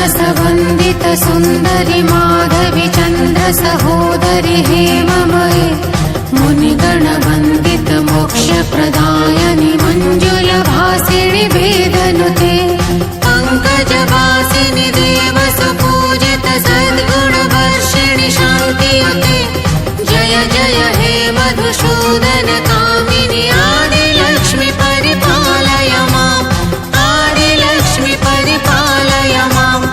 मानसवन्दित सुन्दरि माधवि चन्द्र सहोदरि हेममये मुनिगणवन्दित मोक्षप्रदायनि मञ्जुलभासिनि वेदनुते पङ्कजवासिनि देवसुपूजित सद्गुणवर्षिणि शान्तियुते जय जय हे मधुसूदन कामिनि आदिलक्ष्मि परिपालय माम् आदिलक्ष्मि परिपालय माम्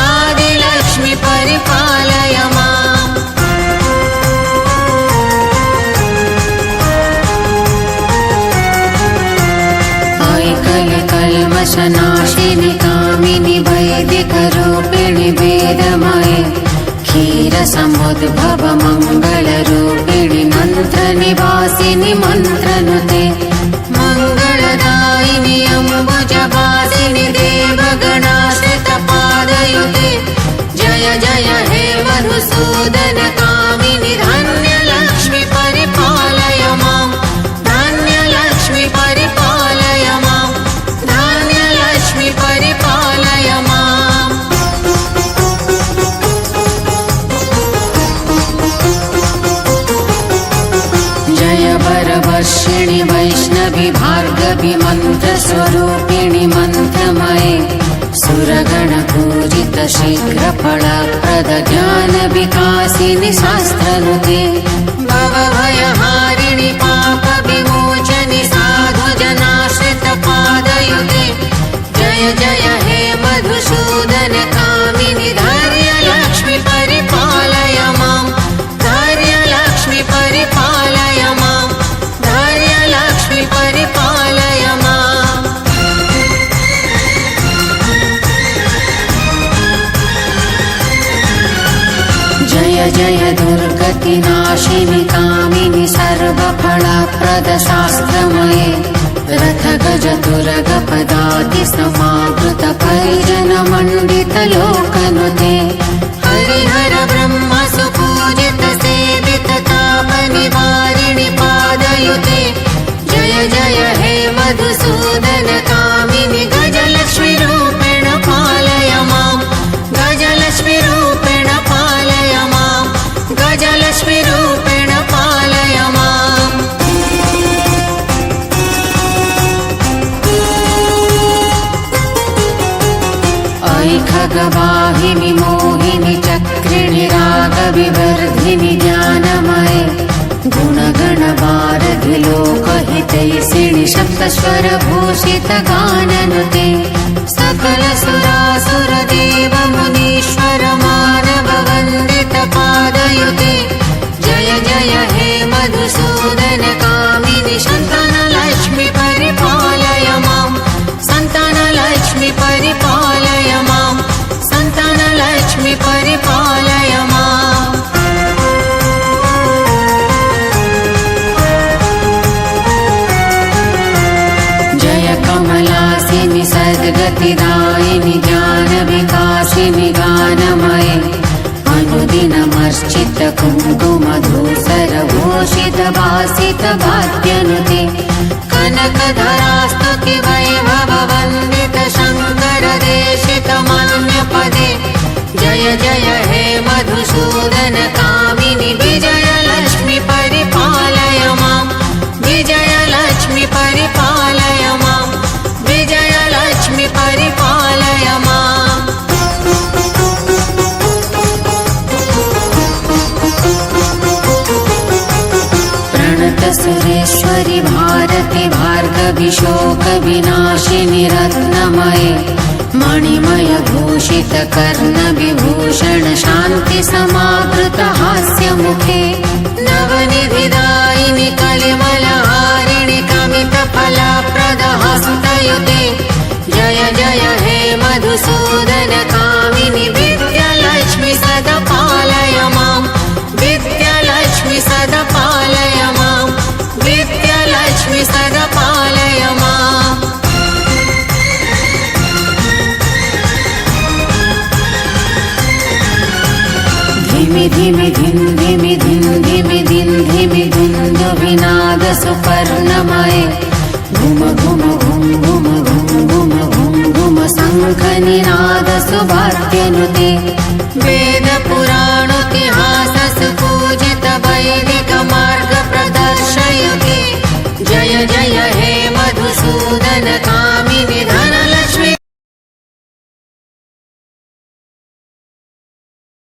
आदिलक्ष्मि परिपालय माम् ऐकल्यकल्मषनाशिनि कामिनि वैदिकरूपिणि वेदमये क्षीरसमुद्भव मङ्गलरूपिणि मन्त्रनिवासिनि मन्त्रनुते मङ्गलदायिनि अम्बुजवासिनि देवगणाश्रितपादयुते जय जय हे मधुसूदन कामिनि धन्यलक्ष्मि परिपालय माम् धन्यलक्ष्मि परिपालय माम् धन्यलक्ष्मि परिपालय माम् जय वरवर्षिणि वैष्णवि भार्गवि मन्त्रस्वरूपिणि मन्त्रमये सुरगणपूजित शीघ्रफलप्रद ज्ञानविकासिनि शास्त्रनुते भवभयहारिणि पापविमोचनि साधुजनाश्रितपादयुते जय जय हे मधुसूदन कामिनि धैर्यलक्ष्मि परिपालय माम् धैर्यलक्ष्मि परिपालय माम् धैर्यलक्ष्मि परिपालय माम् जय जय दुर्गतिनाशिनि कामिनि सर्वफलप्रद शास्त्रमये रथगज तुरगपदाति समावृत परिजनमण्डित लोकनुते हरिहर ब्रह्म सुपूजित सेवित तापनिवारिणि पादयुते जय जय हे मधुसूदन कामिनि गजलक्ष्मि रूपेण पालय माम् गजलक्ष्मि रूपेण पालय माम् गजलक्ष्मि रूपेण पालय माम् खगवाहिनि मोहिनि चक्रिणि रागविवर्धिनि ज्ञानमये गुणगणवारधि लोकहितैषिणि सप्तस्वरभूषित गाननुते सकल सुरासुरदेव मुनीश्वर मानववन्दित पादयुते जय जय हे मधुसूदन कामिनि सन्तानलक्ष्मि परिपालय माम् सन्तानलक्ष्मि परिपालय माम् सन्तानलक्ष्मि परिपालय माम् जय कमलासिनि सद्गतिदायिनि ज्ञानविकासिनि गानमये अनुदिनमर्चित कुङ्कुमधूसरभूषित भासित भाग्यनुते कनकधरास्तुति वैभववन्दित शङ्कर देशित मन्यपदे जय जय हे मधुसूदन कामिनि विजयलक्ष्मि परिपालय माम् विजयलक्ष्मि परिपालय माम् विजयलक्ष्मि परिपालय माम् प्रणत सुरेश्वरि भारति भार्गवि शोकविनाशिनि रत्नमये मणिमय भूषित कर्णविभूषण शान्ति समावृत हास्यमुखे नवनिधिदायिनि कलिमलहारिणि कमितफलप्रद हस्तयुते जय जय हे मधुसूदन कामिनि विद्यालक्ष्मि सदा पालय माम् विद्यालक्ष्मि सदा पालय माम् विद्यालक्ष्मि सदा पालय माम् धिमि धिमि धिं धिमि धिं धिमि धिं धिमि धुन्दुविनाद सुपर्णमये घुम घुम घुम घुम घुम घुम घुम घुम शङ्खनिनाद सुभाते